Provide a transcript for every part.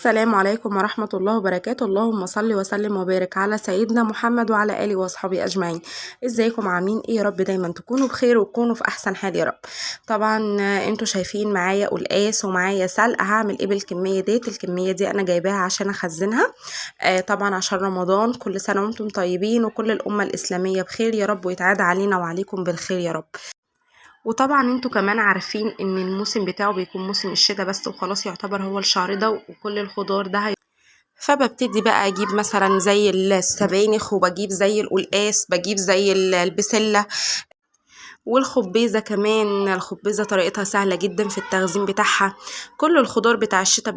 السلام عليكم ورحمة الله وبركاته. اللهم صل وسلم وبارك على سيدنا محمد وعلى آله وأصحابه أجمعين. ازيكم عاملين ايه؟ يا رب دايما تكونوا بخير وتكونوا في أحسن حال يا رب. طبعا انتوا شايفين معايا قلقاس ومعايا سلق. هعمل ايه بالكمية ديت؟ الكمية دي أنا جايباها عشان أخزنها طبعا عشان رمضان. كل سنة وانتم طيبين وكل الأمة الإسلامية بخير يا رب، ويتعاد علينا وعليكم بالخير يا رب. وطبعا انتوا كمان عارفين ان الموسم بتاعه بيكون موسم الشتاء بس وخلاص، يعتبر هو الشهر ده وكل الخضار ده فببتدي بقى اجيب مثلا زي السبانخ، وبجيب زي القلقاس، بجيب زي البسلة والخبيزة كمان. الخبيزة طريقتها سهلة جدا في التخزين بتاعها. كل الخضار بتاع الشتاء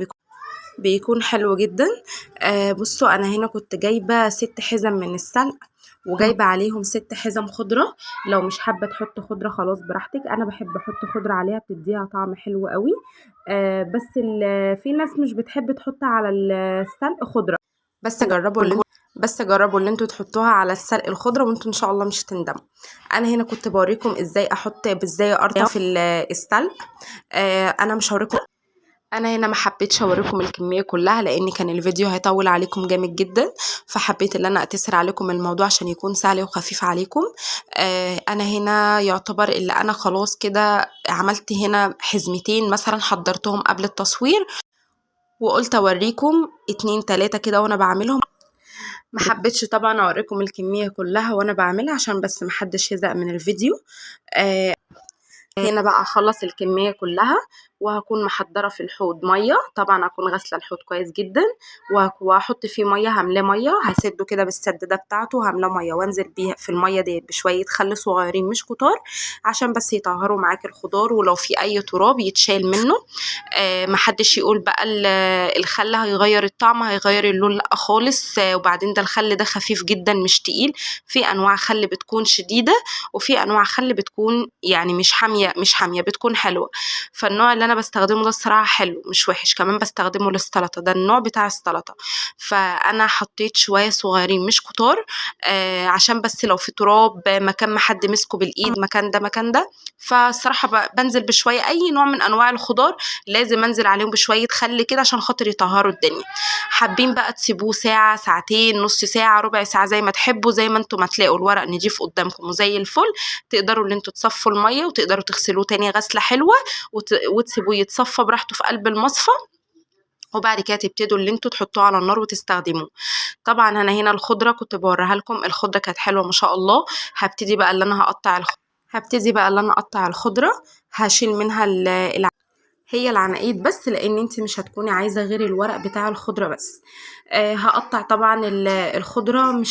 بيكون حلو جدا. بصوا انا هنا كنت جايبة 6 حزم من السلق، وجايبه عليهم 6 حزم خضره. لو مش حابه تحط خضره خلاص براحتك، انا بحب احط خضره عليها بتديها طعم حلو قوي. بس في ناس مش بتحب تحط على السلق خضره. بس جربوا اللي انتوا تحطوها على السلق الخضره وانتوا ان شاء الله مش هتندموا. انا هنا كنت بوريكم ازاي ازاي اقرطف السلق. انا مش هوريكم. انا هنا ما حبيتش اوريكم الكميه كلها لان كان الفيديو هيطول عليكم جامد جدا، فحبيت ان انا اقتصر عليكم الموضوع عشان يكون سهل وخفيف عليكم. انا هنا يعتبر اللي انا خلاص كده عملت هنا حزمتين مثلا، حضرتهم قبل التصوير وقلت اوريكم 2 3 كده وانا بعملهم. ما حبيتش طبعا اوريكم الكميه كلها وانا بعملها عشان بس محدش يزهق من الفيديو. هنا بقى اخلص الكميه كلها وهكون محضره في الحوض ميه. طبعا اكون غاسله الحوض كويس جدا وهحط فيه ميه، هملاه ميه، هسده كده بالسداده بتاعته، هملاه ميه وانزل بيها في الميه دي بشويه خل صغيرين مش كتار عشان بس يطهروا معاك الخضار، ولو في اي تراب يتشال منه. محدش يقول بقى الخل هيغير الطعم هيغير اللون، لا خالص. وبعدين ده الخل ده خفيف جدا مش تقيل. في انواع خل بتكون شديده وفي انواع خل بتكون يعني مش حاميه بتكون حلوه. فالنوع اللي انا بستخدمه ده الصراحه حلو مش وحش، كمان بستخدمه للسلطه، ده النوع بتاع السلطه. فانا حطيت شويه صغيرين مش كتار عشان بس لو في تراب مكان ما حد مسكه بالايد مكان ده. فالصراحه بنزل بشويه اي نوع من انواع الخضار لازم انزل عليهم بشويه خل كده عشان خاطر يطهروا الدنيا. حابين بقى تسيبوه ساعه، ساعتين، نص ساعه، ربع ساعه، زي ما تحبوا، زي ما انتوا ما تلاقوا الورق نضيف قدامكم وزي الفل. تقدروا ان انتوا تصفوا الميه وتقدروا تغسلوه تاني غسله حلوه وتسيبوه يتصفى براحته في قلب المصفى، وبعد كده تبتدوا اللي انتوا تحطوه على النار وتستخدموه. طبعا انا هنا الخضره كنت بوريها لكم، الخضره كانت حلوه ما شاء الله. هبتدي بقى اللي انا اقطع الخضره. هشيل منها هي العناقيد بس، لان انت مش هتكوني عايزه غير الورق بتاع الخضره بس. هقطع طبعا الخضره،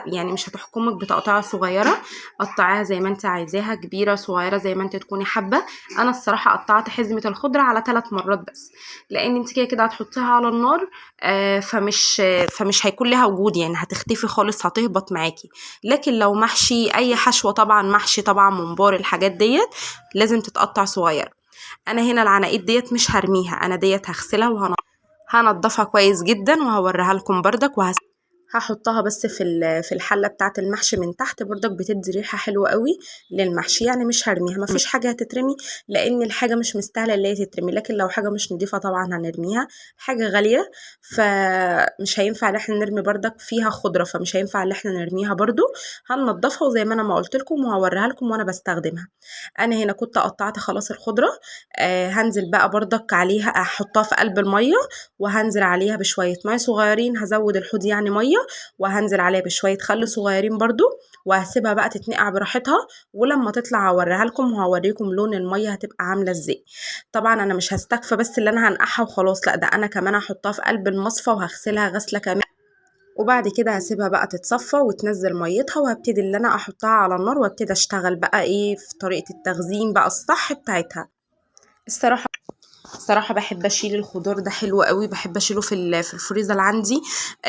يعني مش هتحكمك بتقطيعه صغيره، قطعيها زي ما انت عايزاها، كبيره صغيره زي ما انت تكوني حابه. انا الصراحه قطعت حزمه الخضره على 3 مرات بس، لان انت كده كده هتحطيها على النار. فمش هيكون لها وجود، يعني هتختفي خالص، هتهبط معاكي. لكن لو محشي اي حشوه، طبعا محشي طبعا ممبار، الحاجات ديت لازم تتقطع صغير. انا هنا العناقيد ديت مش هرميها، انا ديت هغسلها وهنضفها كويس جدا وهوريها لكم بردك. هحطها بس في الحله بتاعه المحشي من تحت، بردك بتدي ريحه حلوه قوي للمحشي. يعني مش هرميها، مفيش حاجه هتترمي لان الحاجه مش مستاهله اللي هي تترمي. لكن لو حاجه مش نضيفه طبعا هنرميها، حاجه غاليه فمش هينفع ان احنا نرمي، بردك فيها خضره فمش هينفع ان احنا نرميها برضو. هننضفها وزي ما انا ما قلت لكم وهوريها لكم وانا بستخدمها. انا هنا كنت قطعت خلاص الخضره. هنزل بقى بردك عليها، احطها في قلب الميه وهنزل عليها بشويه ميه صغيرين، هزود الحوض يعني ميه، وهنزل عليها بشويه خل صغيرين برضو، وهسيبها بقى تتنقع براحتها. ولما تطلع هوريها لكم وهوريكم لون الميه هتبقى عامله ازاي. طبعا انا مش هستكفى بس اللي انا هنقعها وخلاص، لا ده انا كمان هحطها في قلب المصفى وهغسلها غسله كمان. وبعد كده هسيبها بقى تتصفى وتنزل ميتها، وهبتدي اللي انا احطها على النار وابتدي اشتغل بقى ايه في طريقه التخزين بقى الصح بتاعتها. الصراحه بحب اشيل الخضار ده حلو قوي، بحب اشيله في الفريزر عندي.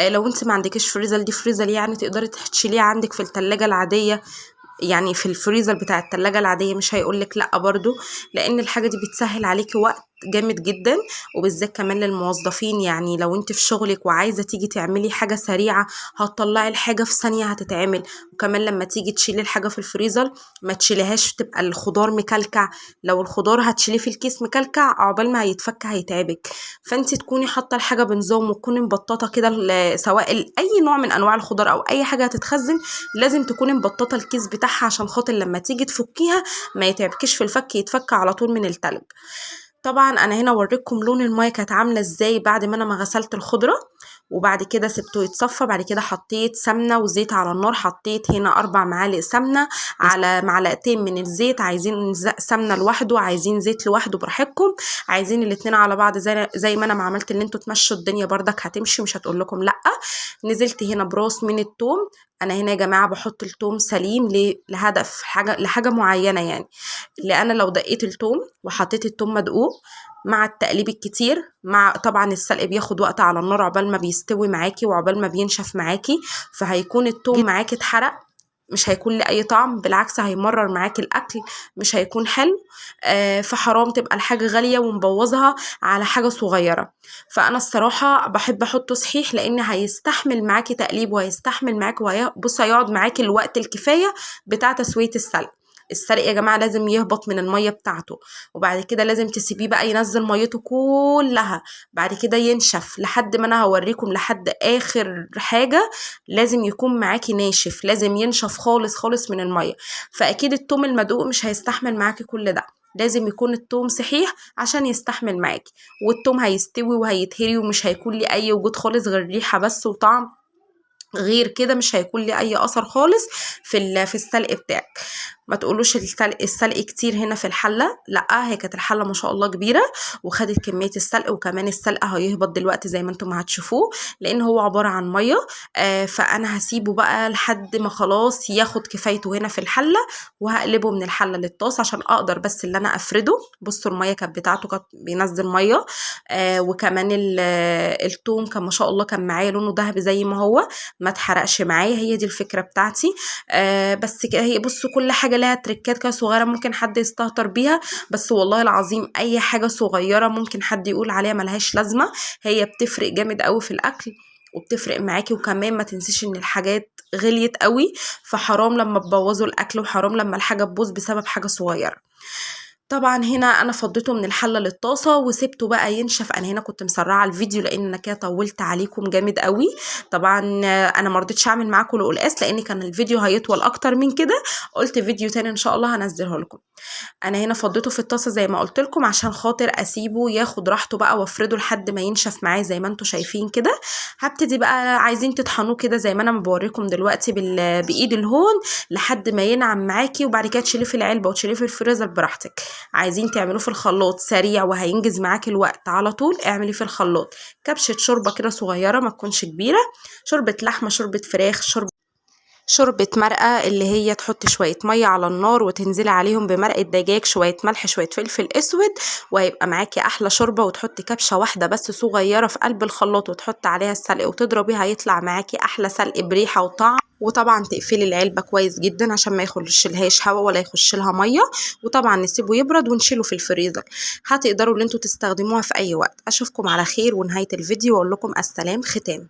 لو انت ما عندكش فريزر، دي فريزر يعني تقدري تشيليه عندك في التلاجة العاديه، يعني في الفريزر بتاع التلاجة العاديه مش هيقولك لا برضو، لان الحاجه دي بتسهل عليكي وقت جامد جدا، وبالذات كمان للموظفين. يعني لو انت في شغلك وعايزه تيجي تعملي حاجه سريعه، هتطلعي الحاجه في ثانيه هتتعمل. وكمان لما تيجي تشيلي الحاجه في الفريزر ما تشيليهاش تبقى الخضار مكلكع، لو الخضار هتشيليه في الكيس مكلكع عقبال ما هيتفك هيتعبك. فانت تكوني حاطه الحاجه بنظام وتكوني مبططه كده، سواء اي نوع من انواع الخضار او اي حاجه هتتخزن لازم تكوني مبططه الكيس بتاعها، عشان خاطر لما تيجي تفكيها ما يتعبكيش في الفك، يتفك على طول من التلج. طبعا انا هنا اوريكم لون الميه كانت عامله ازاي بعد ما انا ما غسلت الخضره، وبعد كده سبته يتصفى. بعد كده حطيت سمنه وزيت على النار، حطيت هنا 4 معالق سمنه على معلقتين من الزيت. عايزين سمنه لوحده، عايزين زيت لوحده براحتكم، عايزين الاتنين على بعض زي ما انا ما عملت، اللي انتوا تمشوا الدنيا بردك هتمشي، مش هتقول لكم لا. نزلت هنا براس من التوم. انا هنا يا جماعه بحط التوم سليم لهدف لحاجه معينه، يعني لان لو دقيت التوم وحطيت التوم مدقوق مع التقليب الكتير، مع طبعا السلق بياخد وقت على النار عقبال ما بيستوي معاكي وعقبال ما بينشف معاكي، فهيكون التوم معاكي اتحرق، مش هيكون ليه اي طعم، بالعكس هيمرر معاكي الاكل، مش هيكون حلو. فحرام تبقى الحاجه غاليه ونبوظها على حاجه صغيره. فانا الصراحه بحب احطه صحيح، لان هيستحمل معاكي تقليب وهيستحمل معاكي بص هيقعد معاكي الوقت الكفايه بتاع تسويه السلق. السلق يا جماعه لازم يهبط من الميه بتاعته، وبعد كده لازم تسيبيه بقى ينزل ميته كلها، بعد كده ينشف لحد ما انا هوريكم لحد اخر حاجه. لازم يكون معاكي ناشف، لازم ينشف خالص خالص من الميه. فاكيد التوم المدقوق مش هيستحمل معاكي كل ده، لازم يكون التوم صحيح عشان يستحمل معاكي. والتوم هيستوي وهيتهري ومش هيكون ليه اي وجود خالص غير ريحه بس وطعم، غير كده مش هيكون ليه اي اثر خالص في السلق بتاعك. ما تقولوش السلق كتير هنا في الحله، لا هي كانت الحله ما شاء الله كبيره وخدت كميه السلق، وكمان السلق هيهبط دلوقتي زي ما انتم هتشوفوه، لان هو عباره عن ميه. فانا هسيبه بقى لحد ما خلاص ياخد كفايته هنا في الحله، وهقلبه من الحله للطاس عشان اقدر بس اللي انا افرده. بصوا الميه كانت بتاعته كانت بينزل ميه. وكمان الثوم كان ما شاء الله كان معايا لونه ذهبي زي ما هو، ما اتحرقش معايا. هي دي الفكره بتاعتي. بس هي بصوا كل حاجه لها تريكات كده صغيره ممكن حد يستهتر بيها، بس والله العظيم اي حاجه صغيره ممكن حد يقول عليها ملهاش لازمه، هي بتفرق جامد قوي في الاكل وبتفرق معاكي. وكمان ما تنسيش ان الحاجات غليت قوي، فحرام لما تبوظوا الاكل، وحرام لما الحاجه تبوظ بسبب حاجه صغيره. طبعا هنا انا فضيته من الحله للطاسه وسبته بقى ينشف. انا هنا كنت مسرعه الفيديو لان انا كده طولت عليكم جامد قوي. طبعا انا ما رضيتش اعمل معاكم القلقاس لان كان الفيديو هيطول اكتر من كده، قلت فيديو تاني ان شاء الله هنزله لكم. انا هنا فضيته في الطاسه زي ما قلت لكم عشان خاطر اسيبه ياخد راحته بقى وافرده لحد ما ينشف معايا زي ما انتم شايفين كده. هبتدي بقى عايزين تطحنوه كده زي ما انا بوريكم دلوقتي بايد الهون لحد ما ينعم معاكي، وبعد كده تشيليه في العلبه وتشيليه في الفريزر براحتك. عايزين تعملوه في الخلاط سريع وهينجز معاكي الوقت على طول، اعمليه في الخلاط. كبشه شوربه كده صغيره ما تكونش كبيره، شوربه لحمه، شوربه فراخ، شوربة مرقة، اللي هي تحطي شوية مية على النار وتنزلي عليهم بمرقة دجاج، شوية ملح، شوية فلفل اسود، وهيبقى معاكي احلى شوربة. وتحطي كبشة واحدة بس صغيرة في قلب الخلاط وتحطي عليها السلق وتضربيها، هيطلع معاكي احلى سلق بريحة وطعم. وطبعا تقفلي العلبة كويس جدا عشان ما يخش لهاش هوا ولا يخش لها مية، وطبعا نسيبه يبرد ونشيله في الفريزر. هتقدروا ان انتوا تستخدموها في اي وقت. اشوفكم على خير، ونهاية الفيديو واقول لكم السلام ختام.